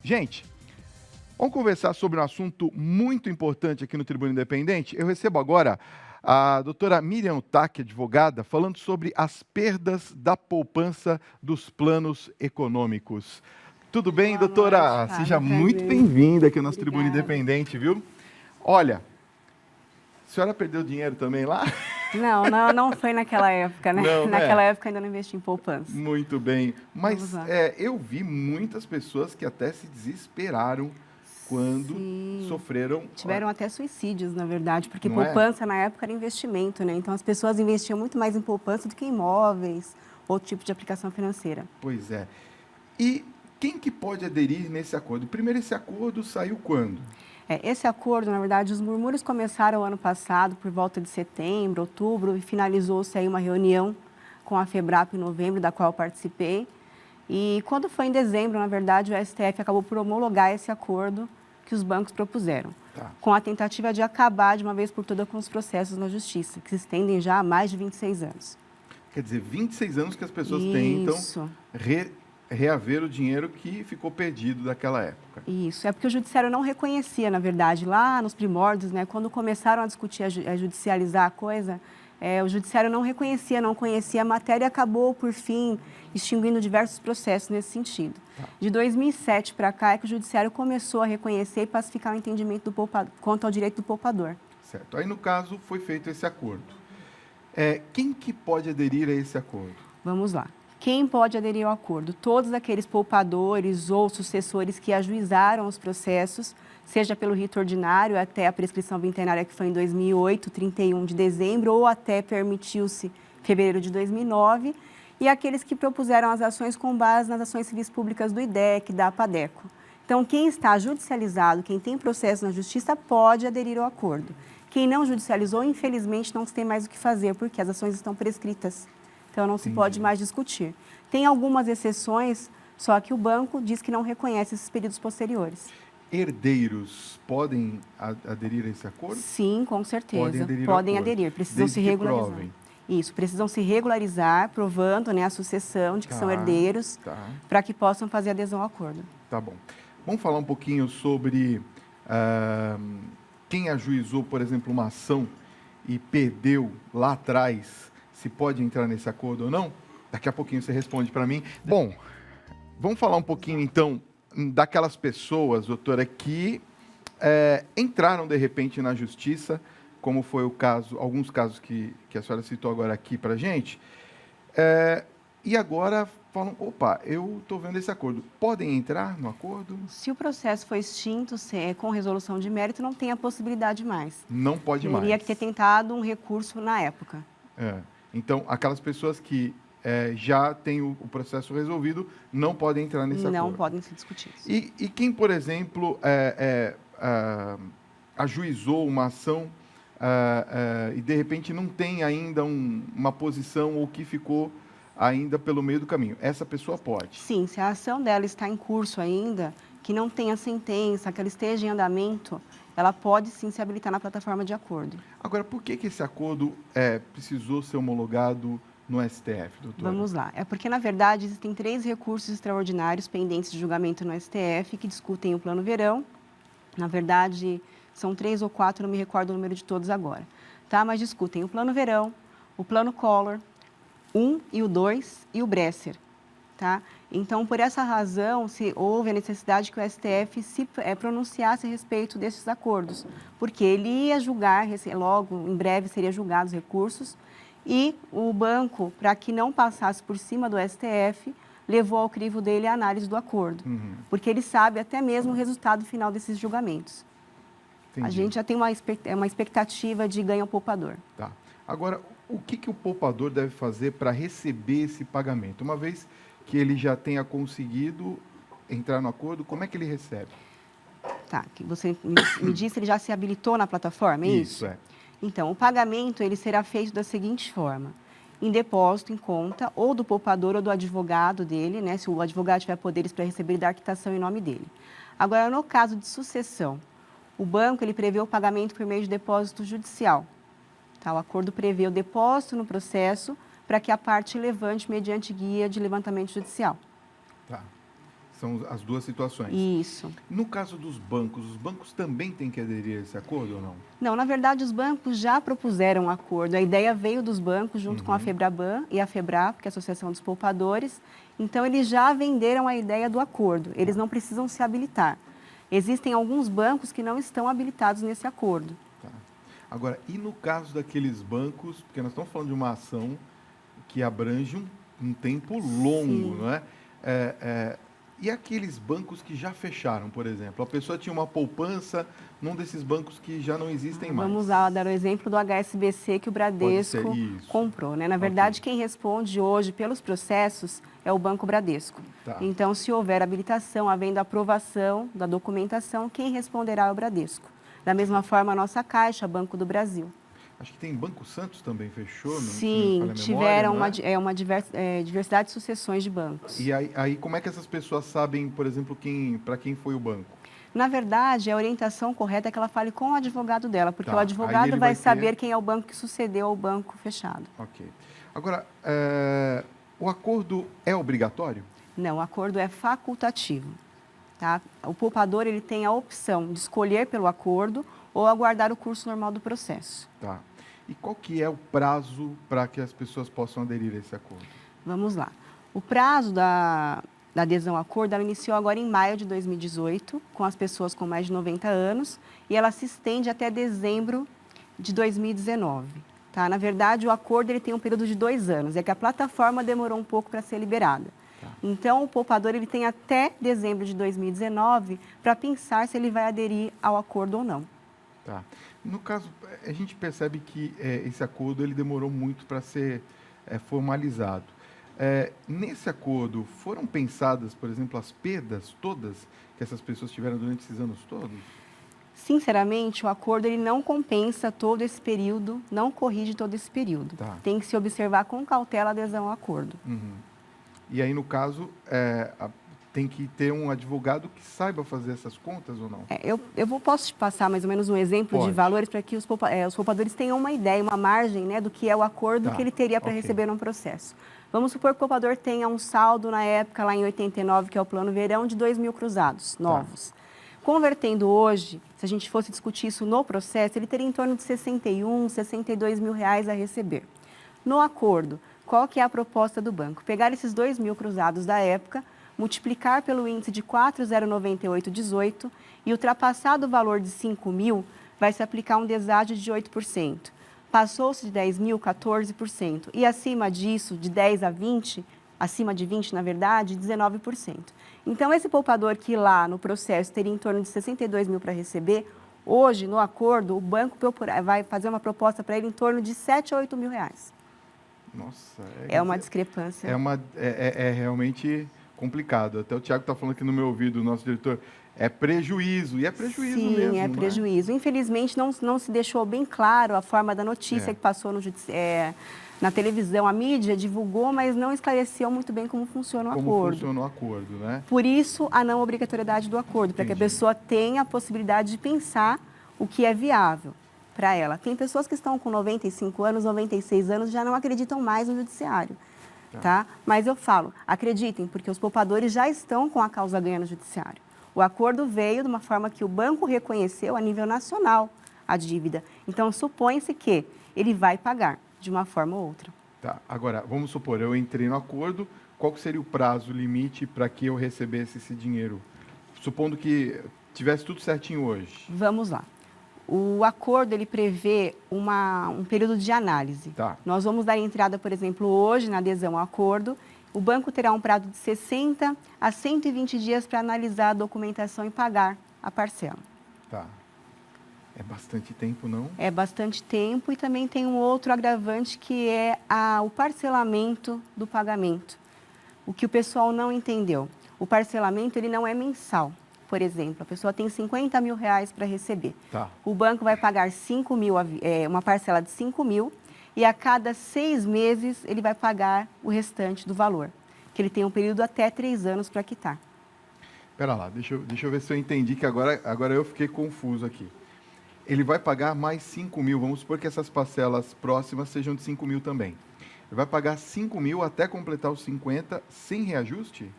Gente, vamos conversar sobre um assunto muito importante aqui no Tribuna Independente. Eu recebo agora a doutora Miriam Taque, advogada, falando sobre as perdas da poupança dos planos econômicos. Tudo bem, Boa noite, doutora? Fábio. Seja muito Prazer. bem-vinda aqui ao nosso Tribuna Obrigada. Independente, viu? Olha, a senhora perdeu dinheiro também lá? Não foi naquela época, né? Não, né? Naquela época ainda não investi em poupança. Muito bem. Vamos Mas lá. eu vi muitas pessoas que até se desesperaram quando Sim. sofreram... Tiveram até suicídios, na verdade, porque Não é? poupança na época era investimento, né? Então as pessoas investiam muito mais em poupança do que em imóveis, outro tipo de aplicação financeira. Pois é. E quem que pode aderir nesse acordo? Primeiro, esse acordo saiu quando? Esse acordo, na verdade, os murmúrios começaram ano passado, por volta de setembro, outubro, e finalizou-se aí uma reunião com a FEBRAP em novembro, da qual eu participei. E quando foi em dezembro, na verdade, o STF acabou por homologar esse acordo que os bancos propuseram, com a tentativa de acabar de uma vez por todas com os processos na Justiça, que se estendem já há mais de 26 anos. Quer dizer, 26 anos que as pessoas tentam reaver o dinheiro que ficou perdido daquela época. Isso, é porque o judiciário não reconhecia, na verdade, lá nos primórdios, né, quando começaram a discutir, a judicializar a coisa, o judiciário não reconhecia, não conhecia a matéria e acabou, por fim, extinguindo diversos processos nesse sentido. De 2007 para cá é que o judiciário começou a reconhecer e pacificar o entendimento quanto ao direito do poupador. Certo. Aí, no caso, foi feito esse acordo. Quem que pode aderir a esse acordo? Vamos lá. Quem pode aderir ao acordo? Todos aqueles poupadores ou sucessores que ajuizaram os processos, seja pelo rito ordinário até a prescrição vintenária, que foi em 2008, 31 de dezembro, ou até permitiu-se fevereiro de 2009, e aqueles que propuseram as ações com base nas ações civis públicas do IDEC, da APADECO. Então, quem está judicializado, quem tem processo na justiça, pode aderir ao acordo. Quem não judicializou, infelizmente, não tem mais o que fazer, porque as ações estão prescritas. Então, não se pode mais discutir. Tem algumas exceções, só que o banco diz que não reconhece esses períodos posteriores. Herdeiros podem aderir a esse acordo? Sim, com certeza. Podem aderir. Precisam se regularizar. Provem. Isso, precisam se regularizar, provando, né, a sucessão de que são herdeiros, para que possam fazer adesão ao acordo. Tá bom. Vamos falar um pouquinho sobre quem ajuizou, por exemplo, uma ação e perdeu lá atrás, se pode entrar nesse acordo ou não? Daqui a pouquinho você responde para mim. Bom, vamos falar um pouquinho, então, daquelas pessoas, doutora, que entraram, de repente, na justiça, como foi o caso, alguns casos que a senhora citou agora aqui para a gente, e agora falam, opa, eu estou vendo esse acordo. Podem entrar no acordo? Se o processo foi extinto, com resolução de mérito, não tem a possibilidade mais. Não pode mais. Teria que ter tentado um recurso na época. Então, aquelas pessoas que já têm o processo resolvido não podem entrar nesse acordo. Não podem se discutir. E quem, por exemplo, ajuizou uma ação e, de repente, não tem ainda uma posição ou que ficou ainda pelo meio do caminho, essa pessoa pode? Sim, se a ação dela está em curso ainda, que não tenha sentença, que ela esteja em andamento, ela pode sim se habilitar na plataforma de acordo. Agora, por que esse acordo precisou ser homologado no STF, doutora? Vamos lá. É porque, na verdade, existem 3 recursos extraordinários pendentes de julgamento no STF que discutem o Plano Verão. Na verdade, são 3 ou 4, não me recordo o número de todos agora. Tá? Mas discutem o Plano Verão, o Plano Collor, 1 e o 2 e o Bresser. Tá? Então, por essa razão, houve a necessidade que o STF se pronunciasse a respeito desses acordos, porque ele ia julgar, logo, em breve, seria julgado os recursos, e o banco, para que não passasse por cima do STF, levou ao crivo dele a análise do acordo, porque ele sabe até mesmo o resultado final desses julgamentos. Entendi. A gente já tem uma expectativa de ganho ao poupador. Tá. Agora, o que o poupador deve fazer para receber esse pagamento? Uma vez que ele já tenha conseguido entrar no acordo, como é que ele recebe? Tá, que você me disse, ele já se habilitou na plataforma, é isso? Isso, Então, o pagamento ele será feito da seguinte forma: em depósito em conta, ou do poupador ou do advogado dele, né? Se o advogado tiver poderes para receber da quitação em nome dele. Agora, no caso de sucessão, o banco ele prevê o pagamento por meio de depósito judicial. Tá? O acordo prevê o depósito no processo para que a parte levante mediante guia de levantamento judicial. Tá, São as duas situações. Isso. No caso dos bancos, os bancos também têm que aderir a esse acordo ou não? Não, na verdade, os bancos já propuseram um acordo. A ideia veio dos bancos, junto com a FEBRABAN e a FEBRAP, que é a Associação dos Poupadores. Então, eles já venderam a ideia do acordo. Eles não precisam se habilitar. Existem alguns bancos que não estão habilitados nesse acordo. Tá. Agora, e no caso daqueles bancos, porque nós estamos falando de uma ação que abrange um tempo longo, Sim. não é? E aqueles bancos que já fecharam, por exemplo? A pessoa tinha uma poupança num desses bancos que já não existem mais. Vamos dar o exemplo do HSBC que o Bradesco comprou, né? Na verdade, quem responde hoje pelos processos é o Banco Bradesco. Tá. Então, se houver habilitação, havendo aprovação da documentação, quem responderá é o Bradesco. Da mesma forma, a nossa Caixa, Banco do Brasil. Acho que tem Banco Santos também fechou, não? Sim, tiveram uma diversidade de sucessões de bancos. E aí, como é que essas pessoas sabem, por exemplo, para quem foi o banco? Na verdade, a orientação correta é que ela fale com o advogado dela, porque Tá. o advogado vai saber quem é o banco que sucedeu ao banco fechado. Ok. Agora, o acordo é obrigatório? Não, o acordo é facultativo. Tá? O poupador ele tem a opção de escolher pelo acordo ou aguardar o curso normal do processo. Tá. E qual que é o prazo para que as pessoas possam aderir a esse acordo? Vamos lá. O prazo da adesão ao acordo, ela iniciou agora em maio de 2018, com as pessoas com mais de 90 anos, e ela se estende até dezembro de 2019. Tá? Na verdade, o acordo ele tem um período de 2 anos, é que a plataforma demorou um pouco para ser liberada. Tá. Então, o poupador ele tem até dezembro de 2019 para pensar se ele vai aderir ao acordo ou não. Tá. No caso, a gente percebe que esse acordo ele demorou muito para ser formalizado. Nesse acordo, foram pensadas, por exemplo, as perdas todas que essas pessoas tiveram durante esses anos todos? Sinceramente, o acordo ele não compensa todo esse período, não corrige todo esse período. Tá. Tem que se observar com cautela a adesão ao acordo. Uhum. E aí, no caso, tem que ter um advogado que saiba fazer essas contas ou não? Posso te passar mais ou menos um exemplo de valores para que os poupadores tenham uma ideia, uma margem, né, do que é o acordo que ele teria para receber num processo. Vamos supor que o poupador tenha um saldo na época, lá em 89, que é o plano verão, de 2.000 cruzados novos. Convertendo hoje, se a gente fosse discutir isso no processo, ele teria em torno de 61, 62 mil reais a receber. No acordo, qual que é a proposta do banco? Pegar esses 2.000 cruzados da época, multiplicar pelo índice de 4,09818 e ultrapassado o valor de 5.000, vai se aplicar um deságio de 8%. Passou-se de 10.000, 14%. E acima disso, de 10 a 20, acima de 20, na verdade, 19%. Então, esse poupador que lá no processo teria em torno de 62 mil para receber, hoje, no acordo, o banco vai fazer uma proposta para ele em torno de 7 a 8 mil reais. Nossa. É uma discrepância. É realmente complicado. Até o Tiago está falando aqui no meu ouvido, o nosso diretor, é prejuízo, e é prejuízo mesmo. Sim, é prejuízo. Infelizmente, não se deixou bem claro a forma da notícia que passou na televisão. A mídia divulgou, mas não esclareceu muito bem como funciona o acordo. Como funciona o acordo, né? Por isso, a não obrigatoriedade do acordo, para que a pessoa tenha a possibilidade de pensar o que é viável para ela. Tem pessoas que estão com 95 anos, 96 anos, já não acreditam mais no judiciário. Tá? Mas eu falo, acreditem, porque os poupadores já estão com a causa ganha no judiciário. O acordo veio de uma forma que o banco reconheceu a nível nacional a dívida. Então, supõe-se que ele vai pagar de uma forma ou outra. Tá. Agora, vamos supor, eu entrei no acordo, qual que seria o prazo limite para que eu recebesse esse dinheiro? Supondo que tivesse tudo certinho hoje. Vamos lá. O acordo, ele prevê um período de análise. Tá. Nós vamos dar entrada, por exemplo, hoje na adesão ao acordo. O banco terá um prazo de 60 a 120 dias para analisar a documentação e pagar a parcela. Tá. É bastante tempo, não? É bastante tempo e também tem um outro agravante que é o parcelamento do pagamento. O que o pessoal não entendeu. O parcelamento, ele não é mensal. Por exemplo, a pessoa tem 50 mil reais para receber. Tá. O banco vai pagar 5 mil, uma parcela de 5 mil, e a cada 6 meses ele vai pagar o restante do valor, que ele tem um período até 3 anos para quitar. Espera lá, deixa eu ver se eu entendi, que agora eu fiquei confuso aqui. Ele vai pagar mais 5 mil, vamos supor que essas parcelas próximas sejam de 5 mil também. Ele vai pagar 5 mil até completar os 50 sem reajuste?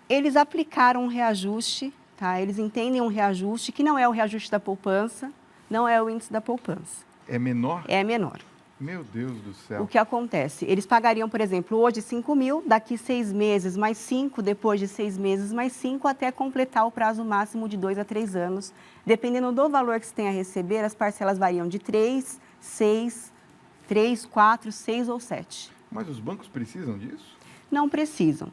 Eles aplicaram um reajuste, tá? Eles entendem um reajuste que não é o reajuste da poupança, não é o índice da poupança. É menor? É menor. Meu Deus do céu. O que acontece? Eles pagariam, por exemplo, hoje 5 mil, daqui 6 meses mais 5, depois de 6 meses mais 5, até completar o prazo máximo de 2 a 3 anos. Dependendo do valor que você tem a receber, as parcelas variam de 3, 6, 3, 4, 6 ou 7. Mas os bancos precisam disso? Não precisam.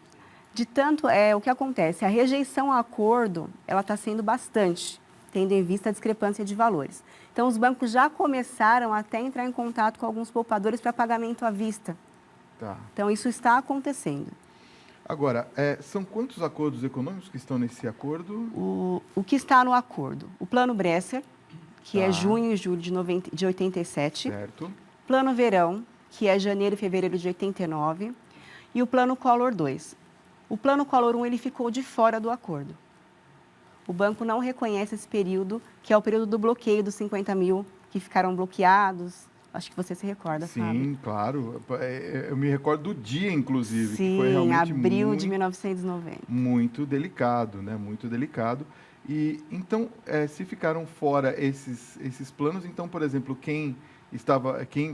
De tanto, o que acontece? A rejeição ao acordo, ela está sendo bastante, tendo em vista a discrepância de valores. Então, os bancos já começaram até a entrar em contato com alguns poupadores para pagamento à vista. Tá. Então, isso está acontecendo. Agora, são quantos acordos econômicos que estão nesse acordo? O que está no acordo? O Plano Bresser, que é Tá. junho e julho de 87. Certo. Plano Verão, que é janeiro e fevereiro de 89. E o Plano Collor 2. O Plano Collor 1 ele ficou de fora do acordo. O banco não reconhece esse período, que é o período do bloqueio dos 50 mil que ficaram bloqueados. Acho que você se recorda, Sim, Fábio. claro. Eu me recordo do dia, inclusive, que foi Sim, realmente abril de muito, 1990. muito delicado, né? Muito delicado. E então, se ficaram fora esses planos, então, por exemplo, quem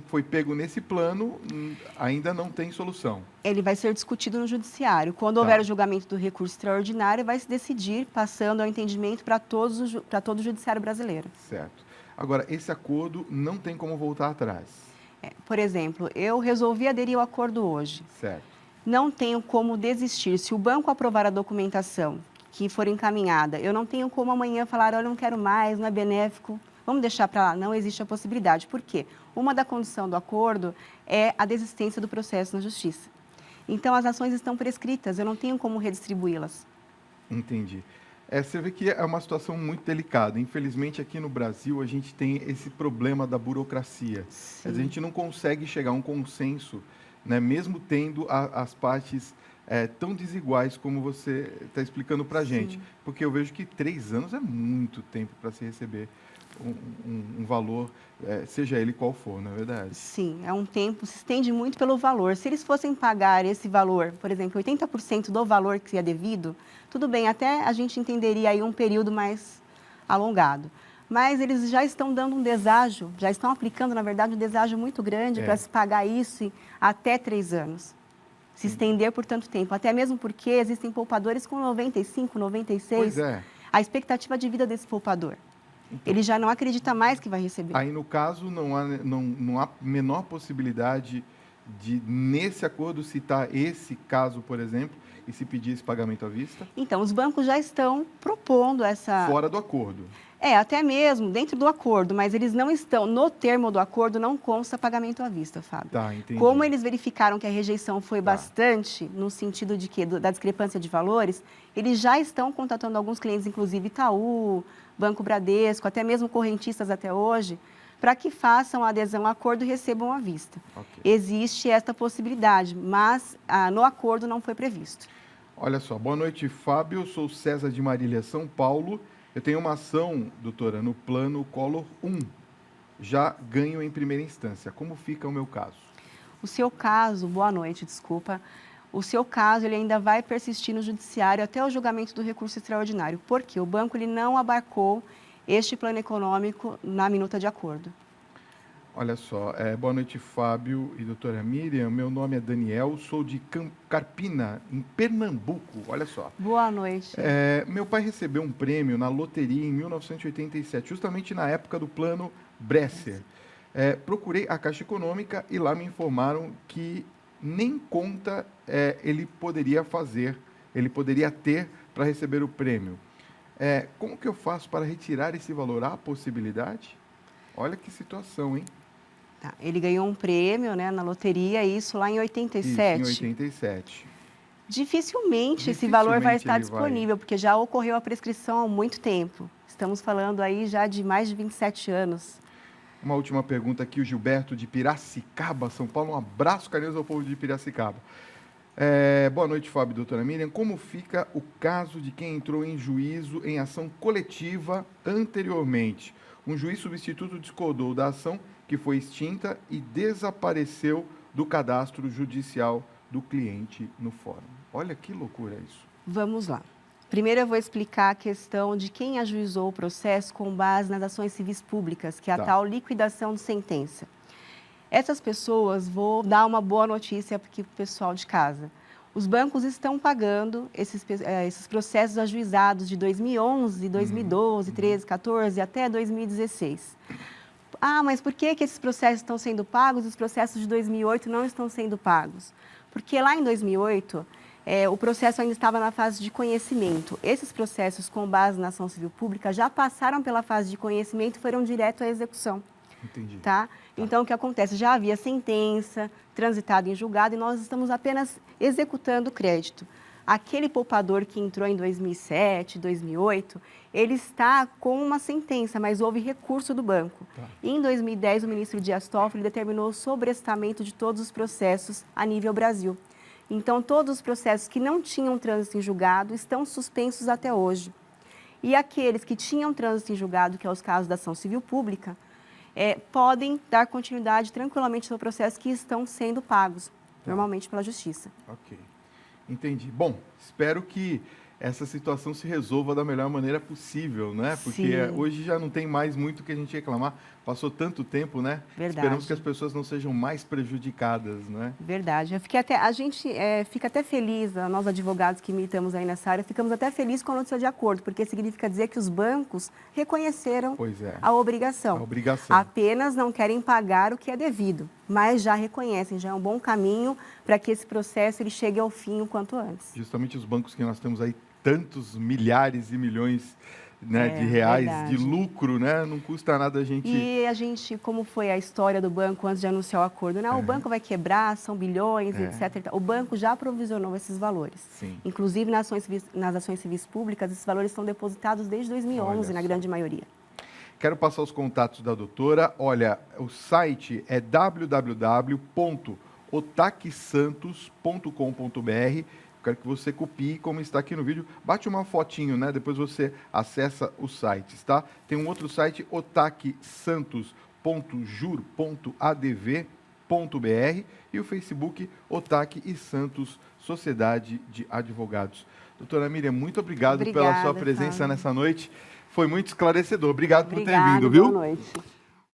foi pego nesse plano ainda não tem solução. Ele vai ser discutido no judiciário. Quando Tá. houver o julgamento do recurso extraordinário, vai se decidir, passando ao entendimento para todo o judiciário brasileiro. Certo. Agora, esse acordo não tem como voltar atrás. Por exemplo, eu resolvi aderir ao acordo hoje. Certo. Não tenho como desistir. Se o banco aprovar a documentação que for encaminhada, eu não tenho como amanhã falar, olha, eu não quero mais, não é benéfico, vamos deixar para lá. Não existe a possibilidade. Por quê? Uma da condição do acordo é a desistência do processo na justiça. Então, as ações estão prescritas, eu não tenho como redistribuí-las. Entendi. Você vê que é uma situação muito delicada. Infelizmente, aqui no Brasil, a gente tem esse problema da burocracia. Sim. A gente não consegue chegar a um consenso, né, mesmo tendo as partes tão desiguais como você está explicando para a gente. Porque eu vejo que 3 anos é muito tempo para se receber um valor, seja ele qual for, não é verdade? Sim, é um tempo, se estende muito pelo valor. Se eles fossem pagar esse valor, por exemplo, 80% do valor que é devido, tudo bem, até a gente entenderia aí um período mais alongado. Mas eles já estão dando um deságio, já estão aplicando, na verdade, um deságio muito grande para se pagar isso em até 3 anos. Se estender por tanto tempo, até mesmo porque existem poupadores com 95, 96. Pois é. A expectativa de vida desse poupador. Então, ele já não acredita mais que vai receber. Aí, no caso, não há menor possibilidade de, nesse acordo, citar esse caso, por exemplo, e se pedir esse pagamento à vista? Então, os bancos já estão propondo essa... Fora do acordo. Até mesmo dentro do acordo, mas eles não estão... No termo do acordo não consta pagamento à vista, Fábio. Tá, entendi. Como eles verificaram que a rejeição foi bastante, no sentido de que da discrepância de valores, eles já estão contatando alguns clientes, inclusive Itaú, Banco Bradesco, até mesmo correntistas até hoje, para que façam a adesão ao acordo e recebam à vista. Okay. Existe esta possibilidade, mas no acordo não foi previsto. Olha só, boa noite, Fábio. Eu sou César de Marília, São Paulo. Eu tenho uma ação, doutora, no plano Collor 1. Já ganho em primeira instância. Como fica o meu caso? O seu caso, boa noite, desculpa. O seu caso ele ainda vai persistir no judiciário até o julgamento do recurso extraordinário. Por quê? O banco ele não abarcou este plano econômico na minuta de acordo. Olha só, boa noite, Fábio e doutora Miriam. Meu nome é Daniel, sou de Carpina, em Pernambuco. Olha só. Boa noite. Meu pai recebeu um prêmio na loteria em 1987, justamente na época do plano Bresser. Procurei a Caixa Econômica e lá me informaram que nem conta ele poderia ter para receber o prêmio. Como que eu faço para retirar esse valor? Há possibilidade? Olha que situação, hein? Tá, ele ganhou um prêmio, né, na loteria, isso lá em 87. Isso, em 87. Dificilmente esse valor vai estar disponível, porque já ocorreu a prescrição há muito tempo. Estamos falando aí já de mais de 27 anos. Uma última pergunta aqui, o Gilberto de Piracicaba, São Paulo. Um abraço carinhoso ao povo de Piracicaba. Boa noite, Fábio e doutora Miriam. Como fica o caso de quem entrou em juízo em ação coletiva anteriormente? Um juiz substituto discordou da ação que foi extinta e desapareceu do cadastro judicial do cliente no fórum. Olha que loucura isso. Vamos lá. Primeiro eu vou explicar a questão de quem ajuizou o processo com base nas ações civis públicas, que é a tal liquidação de sentença. Essas pessoas, vou dar uma boa notícia aqui para o pessoal de casa. Os bancos estão pagando esses processos ajuizados de 2011, 2012, 13, 14 até 2016. Ah, mas por que esses processos estão sendo pagos e os processos de 2008 não estão sendo pagos? Porque lá em 2008, o processo ainda estava na fase de conhecimento. Esses processos, com base na ação civil pública, já passaram pela fase de conhecimento e foram direto à execução. Entendi. Tá? Então, o que acontece? Já havia sentença, transitado em julgado, e nós estamos apenas executando o crédito. Aquele poupador que entrou em 2007, 2008, ele está com uma sentença, mas houve recurso do banco. Tá. E em 2010, o ministro Dias Toffoli determinou o sobrestamento de todos os processos a nível Brasil. Então, todos os processos que não tinham trânsito em julgado estão suspensos até hoje. E aqueles que tinham trânsito em julgado, que é os casos da ação civil pública, podem dar continuidade tranquilamente ao processo que estão sendo pagos, normalmente pela Justiça. Ok, entendi. Bom, espero que essa situação se resolva da melhor maneira possível, né? Porque hoje já não tem mais muito o que a gente reclamar. Passou tanto tempo, né? Verdade. Esperamos que as pessoas não sejam mais prejudicadas, né? Verdade. A gente fica até feliz, nós advogados que militamos aí nessa área, ficamos até felizes com a notícia de acordo, porque significa dizer que os bancos reconheceram a obrigação. A obrigação. Apenas não querem pagar o que é devido, mas já reconhecem, já é um bom caminho para que esse processo ele chegue ao fim o quanto antes. Justamente os bancos que nós temos aí, tantos milhares e milhões, né, de reais de lucro, né? Não custa nada a gente... E a gente, como foi a história do banco antes de anunciar o acordo, né? O banco vai quebrar, são bilhões, etc. O banco já provisionou esses valores. Sim. Inclusive, nas ações civis públicas, esses valores estão depositados desde 2011, na grande maioria. Quero passar os contatos da doutora. Olha, o site é www.otaquesantos.com.br. Quero que você copie como está aqui no vídeo. Bate uma fotinho, né? Depois você acessa os sites, tá? Tem um outro site, otaquesantos.jur.adv.br e o Facebook Otaque e Santos Sociedade de Advogados. Doutora Miriam, muito obrigado pela sua presença nessa noite. Foi muito esclarecedor. Obrigado por ter vindo, viu? Boa noite.